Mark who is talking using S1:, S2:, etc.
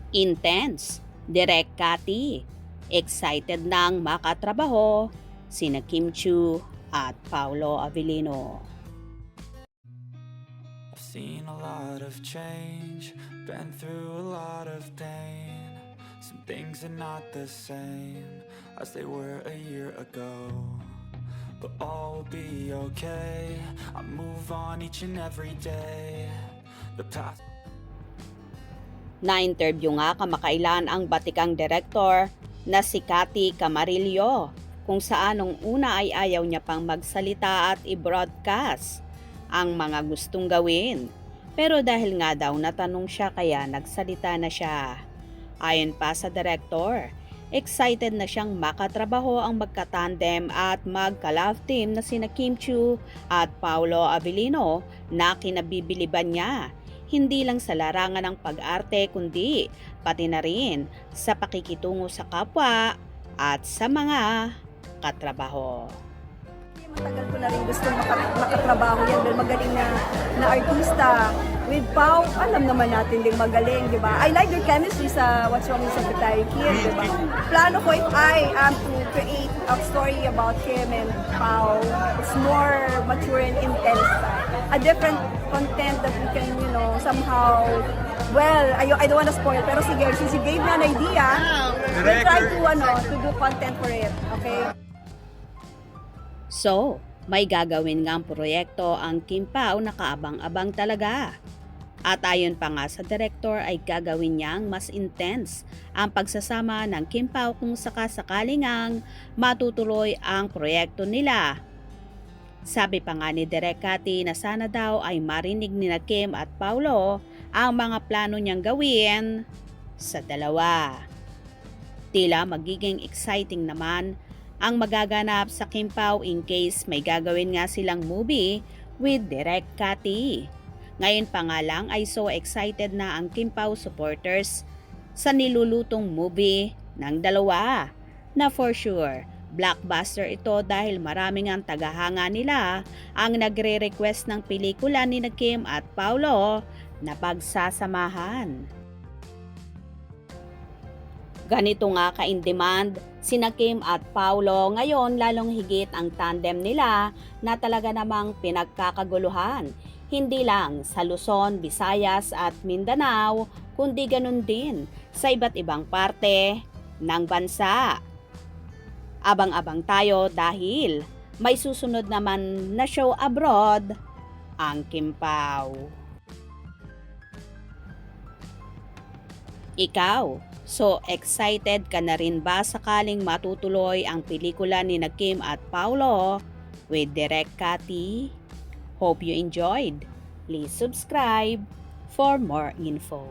S1: Intense, Direk Cathy. Excited nang makatrabaho sina Kim Chiu at Paolo Avellino.
S2: I've seen a lot of change, been through a lot of pain. Some things are not the same as they were a year ago, but all will be okay. I move on each and every day. The past.
S1: Na-interview nga kamakailan ang batikang direktor na si Cathy Camarillo kung saan nung una ay ayaw niya pang magsalita at i-broadcast ang mga gustong gawin. Pero dahil nga daw natanong siya kaya nagsalita na siya. Ayon pa sa direktor, excited na siyang makatrabaho ang magkatandem at magka-love team na sina Kim Chiu at Paolo Avellino na kinabibiliban niya. Hindi lang sa larangan ng pag-arte kundi pati na rin sa pakikitungo sa kapwa at sa mga katrabaho.
S3: Matagal ko na rin gusto makatrabaho yan dahil magaling na artista. With Pau, alam naman natin din magaling, di ba? I like their chemistry sa What's Wrong with Secretary Kim, di ba? Plano ko if I am to create a story about Kim and Pau, it's more mature and intense. A different content that we can, somehow, well, I don't want to spoil, pero sige, since you gave me an idea, we'll try to do content for it, okay?
S1: So, may gagawin ngang proyekto ang Kim Pao na kaabang-abang talaga. At ayon pa nga sa direktor ay gagawin niyang mas intense ang pagsasama ng Kim Pao kung sakasakaling ang matutuloy ang proyekto nila. Sabi pa nga ni Direk Cathy na sana daw ay marinig ni na Kim at Paolo ang mga plano niyang gawin sa dalawa. Tila magiging exciting naman ang magaganap sa Kim Pao in case may gagawin nga silang movie with Direk Cathy. Ngayon pa nga lang ay so excited na ang Kim Pao supporters sa nilulutong movie ng dalawa na for sure blockbuster ito dahil maraming ang tagahanga nila ang nagre-request ng pelikula ni na Kim at Paolo na pagsasamahan. Ganito nga ka-in-demand sina Kim at Paolo ngayon lalong higit ang tandem nila na talaga namang pinagkakaguluhan. Hindi lang sa Luzon, Visayas at Mindanao kundi ganun din sa iba't ibang parte ng bansa. Abang-abang tayo dahil may susunod naman na show abroad ang Kim Pao. Ikaw, so excited ka na rin ba sakaling matutuloy ang pelikula ni na Kim at Paolo with Direk Cathy? Hope you enjoyed. Please subscribe for more info.